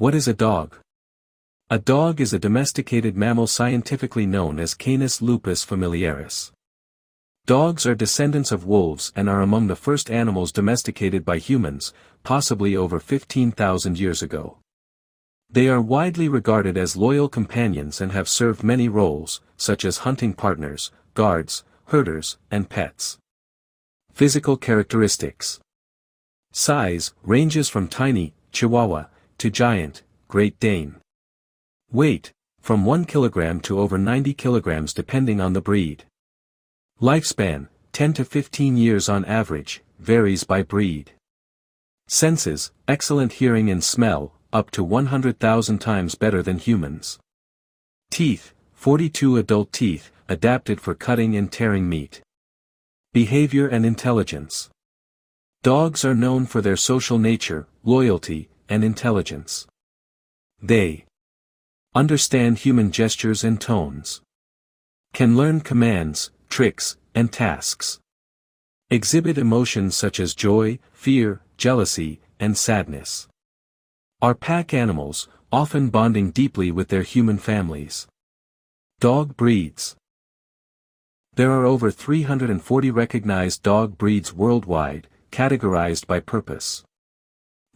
What is a dog? A dog is a domesticated mammal scientifically known as Canis lupus familiaris. Dogs are descendants of wolves and are among the first animals domesticated by humans, possibly over 15,000 years ago. They are widely regarded as loyal companions and have served many roles, such as hunting partners, guards, herders, and pets. Physical characteristics. Size ranges from tiny, Chihuahua, to giant, Great Dane. Weight, from 1 kg to over 90 kg depending on the breed. Lifespan, 10 to 15 years on average, varies by breed. Senses, excellent hearing and smell, up to 100,000 times better than humans. Teeth, 42 adult teeth, adapted for cutting and tearing meat. Behavior and intelligence. Dogs are known for their social nature, loyalty, and intelligence. They understand human gestures and tones. Can learn commands, tricks, and tasks. Exhibit emotions such as joy, fear, jealousy, and sadness. Are pack animals, often bonding deeply with their human families. Dog breeds. There are over 340 recognized dog breeds worldwide, categorized by purpose.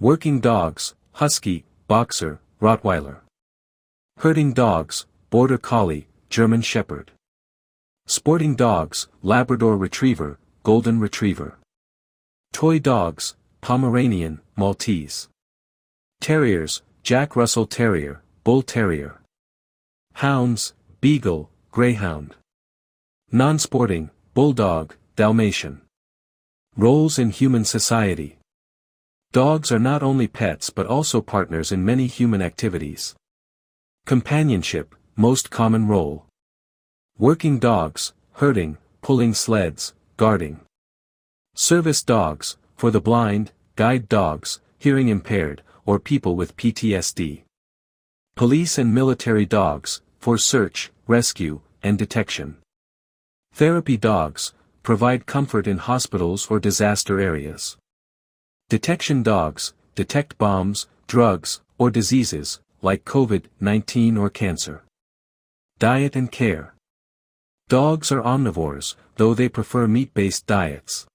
Working dogs, Husky, Boxer, Rottweiler. Herding dogs, Border Collie, German Shepherd. Sporting dogs, Labrador Retriever, Golden Retriever. Toy dogs, Pomeranian, Maltese. Terriers, Jack Russell Terrier, Bull Terrier. Hounds, Beagle, Greyhound. Non-sporting, Bulldog, Dalmatian. Roles in human society. Dogs are not only pets but also partners in many human activities. Companionship, most common role. Working dogs, herding, pulling sleds, guarding. Service dogs, for the blind, guide dogs, hearing impaired, or people with PTSD. Police and military dogs, for search, rescue, and detection. Therapy dogs, provide comfort in hospitals or disaster areas. Detection dogs, detect bombs, drugs, or diseases, like COVID-19 or cancer. Diet and care. Dogs are omnivores, though they prefer meat-based diets.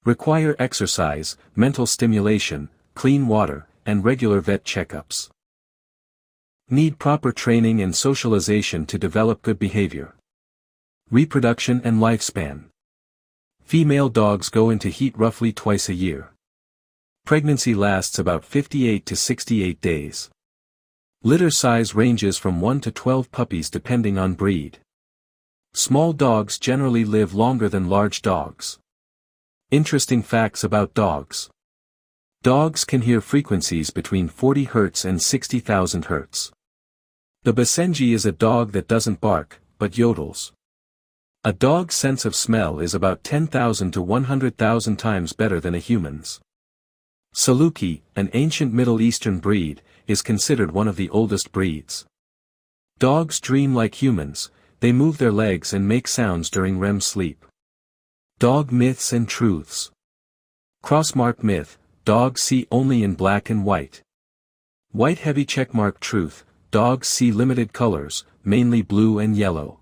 Require exercise, mental stimulation, clean water, and regular vet checkups. Need proper training and socialization to develop good behavior. Reproduction and lifespan. Female dogs go into heat roughly twice a year. Pregnancy lasts about 58 to 68 days. Litter size ranges from 1 to 12 puppies depending on breed. Small dogs generally live longer than large dogs. Interesting facts about dogs. Dogs can hear frequencies between 40 Hz and 60,000 Hz. The Basenji is a dog that doesn't bark, but yodels. A dog's sense of smell is about 10,000 to 100,000 times better than a human's. Saluki, an ancient Middle Eastern breed, is considered one of the oldest breeds. Dogs dream like humans, they move their legs and make sounds during REM sleep. Dog myths and truths. Crossmark myth, dogs see only in black and white. White heavy checkmark truth, dogs see limited colors, mainly blue and yellow.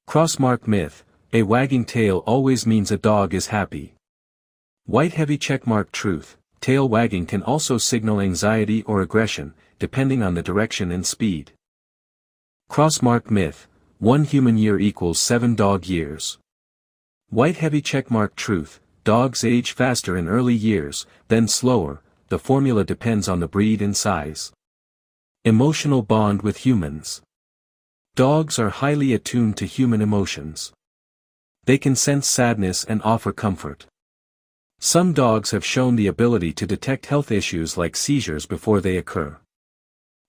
Crossmark myth, a wagging tail always means a dog is happy. White heavy checkmark truth, tail wagging can also signal anxiety or aggression, depending on the direction and speed. Crossmark myth, 1 human year equals 7 dog years. White heavy checkmark truth, dogs age faster in early years, then slower, the formula depends on the breed and size. Emotional bond with humans. Dogs are highly attuned to human emotions. They can sense sadness and offer comfort. Some dogs have shown the ability to detect health issues like seizures before they occur.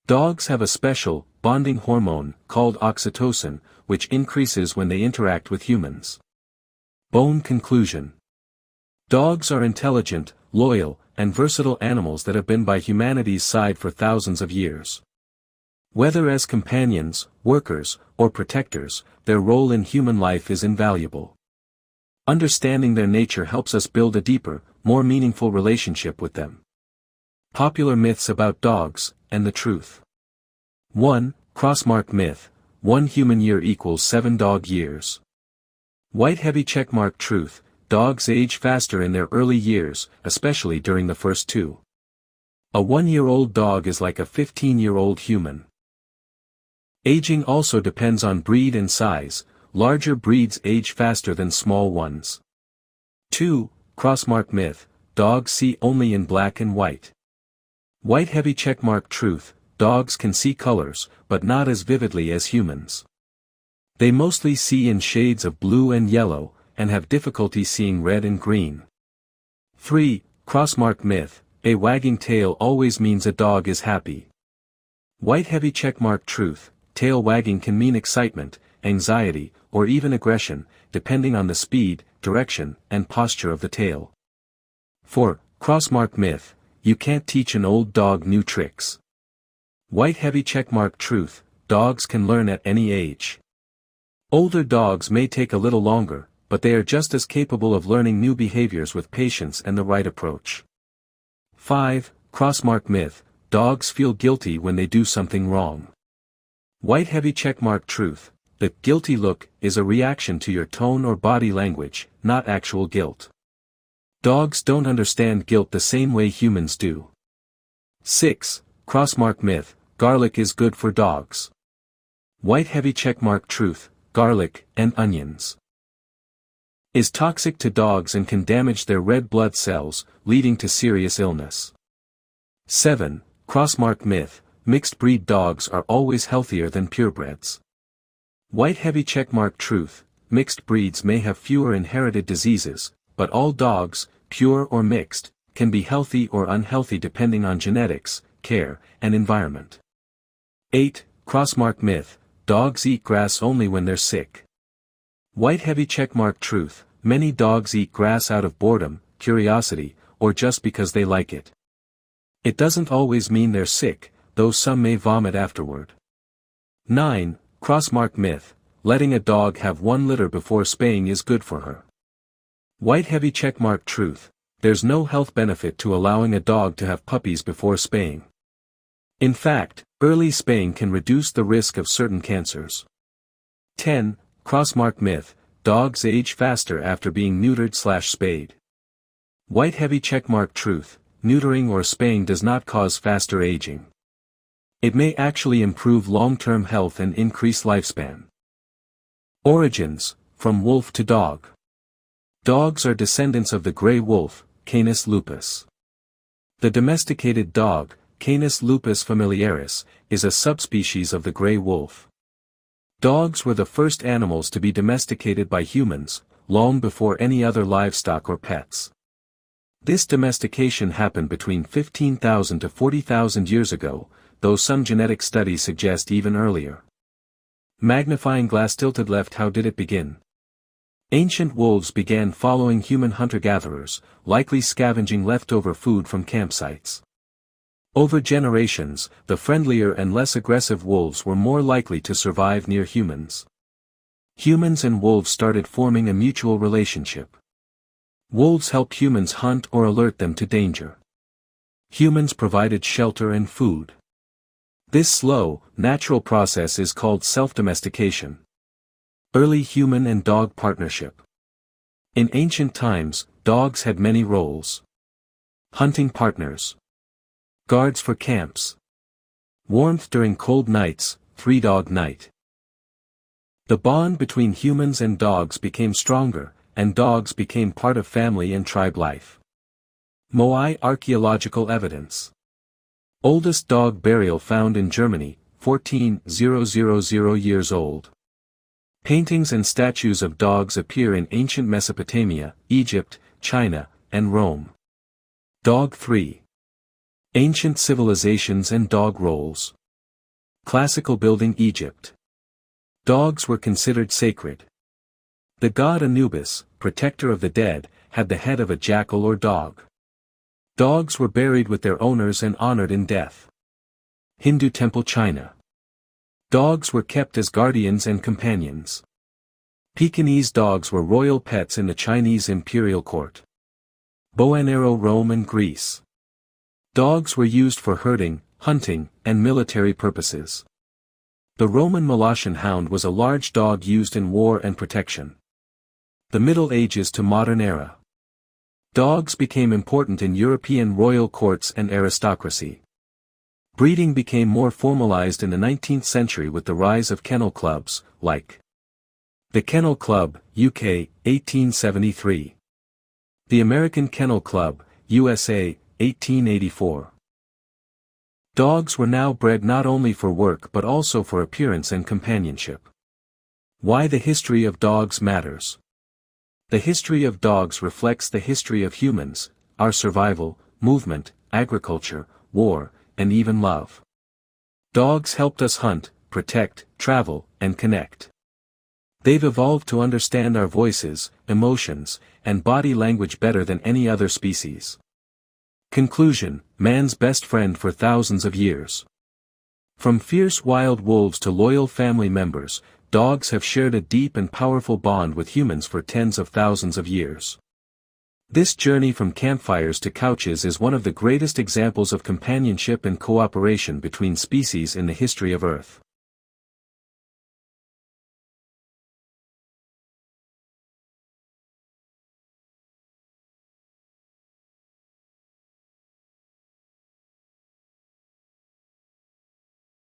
Dogs have a special, bonding hormone, called oxytocin, which increases when they interact with humans. Bone conclusion. Dogs are intelligent, loyal, and versatile animals that have been by humanity's side for thousands of years. Whether as companions, workers, or protectors, their role in human life is invaluable. Understanding their nature helps us build a deeper, more meaningful relationship with them. Popular myths about dogs, and the truth. 1. Crossmark myth: 1 human year equals 7 dog years. White heavy checkmark truth: dogs age faster in their early years, especially during the first 2. A 1-year-old dog is like a 15-year-old human. Aging also depends on breed and size. Larger breeds age faster than small ones. 2. Crossmark myth: dogs see only in black and white. White heavy checkmark truth: dogs can see colors, but not as vividly as humans. They mostly see in shades of blue and yellow, and have difficulty seeing red and green. 3. Crossmark myth: a wagging tail always means a dog is happy. White heavy checkmark truth: tail wagging can mean excitement, anxiety, or even aggression, depending on the speed, direction, and posture of the tail. 4. Crossmark myth: you can't teach an old dog new tricks. White heavy checkmark truth: dogs can learn at any age. Older dogs may take a little longer, but they are just as capable of learning new behaviors with patience and the right approach. 5. Crossmark myth: dogs feel guilty when they do something wrong. White heavy checkmark truth: the guilty look is a reaction to your tone or body language, not actual guilt. Dogs don't understand guilt the same way humans do. 6. Crossmark myth: garlic is good for dogs. White heavy checkmark truth: garlic, and onions, is toxic to dogs and can damage their red blood cells, leading to serious illness. 7. Crossmark myth: mixed breed dogs are always healthier than purebreds. White heavy checkmark truth: mixed breeds may have fewer inherited diseases, but all dogs, pure or mixed, can be healthy or unhealthy depending on genetics, care, and environment. 8. Crossmark myth: dogs eat grass only when they're sick. White heavy checkmark truth: many dogs eat grass out of boredom, curiosity, or just because they like it. It doesn't always mean they're sick, though some may vomit afterward. 9. Crossmark myth: letting a dog have 1 litter before spaying is good for her. White heavy checkmark truth: there's no health benefit to allowing a dog to have puppies before spaying. In fact, early spaying can reduce the risk of certain cancers. 10. Crossmark myth: dogs age faster after being neutered/spayed. White heavy checkmark truth: neutering or spaying does not cause faster aging. It may actually improve long-term health and increase lifespan. Origins: from wolf to dog. Dogs are descendants of the gray wolf, Canis lupus. The domesticated dog, Canis lupus familiaris, is a subspecies of the gray wolf. Dogs were the first animals to be domesticated by humans, long before any other livestock or pets. This domestication happened between 15,000 to 40,000 years ago, though some genetic studies suggest even earlier. Magnifying glass tilted left. How did it begin? Ancient wolves began following human hunter-gatherers, likely scavenging leftover food from campsites. Over generations, the friendlier and less aggressive wolves were more likely to survive near humans. Humans and wolves started forming a mutual relationship. Wolves helped humans hunt or alert them to danger. Humans provided shelter and food. This slow, natural process is called self-domestication. Early human and dog partnership. In ancient times, dogs had many roles. Hunting partners. Guards for camps. Warmth during cold nights, three-dog night. The bond between humans and dogs became stronger, and dogs became part of family and tribe life. Moai archaeological evidence. Oldest dog burial found in Germany, 14,000 years old. Paintings and statues of dogs appear in ancient Mesopotamia, Egypt, China, and Rome. Dog 3. Ancient civilizations and dog roles. Classical building Egypt. Dogs were considered sacred. The god Anubis, protector of the dead, had the head of a jackal or dog. Dogs were buried with their owners and honored in death. Hindu temple China. Dogs were kept as guardians and companions. Pekingese dogs were royal pets in the Chinese imperial court. Bow and arrow Rome and Greece. Dogs were used for herding, hunting, and military purposes. The Roman Molossan hound was a large dog used in war and protection. The Middle Ages to modern era. Dogs became important in European royal courts and aristocracy. Breeding became more formalized in the 19th century with the rise of kennel clubs, like the Kennel Club, UK, 1873. The American Kennel Club, USA, 1884. Dogs were now bred not only for work but also for appearance and companionship. Why the history of dogs matters. The history of dogs reflects the history of humans, our survival, movement, agriculture, war, and even love. Dogs helped us hunt, protect, travel, and connect. They've evolved to understand our voices, emotions, and body language better than any other species. Conclusion: man's best friend for thousands of years. From fierce wild wolves to loyal family members, dogs have shared a deep and powerful bond with humans for tens of thousands of years. This journey from campfires to couches is one of the greatest examples of companionship and cooperation between species in the history of Earth.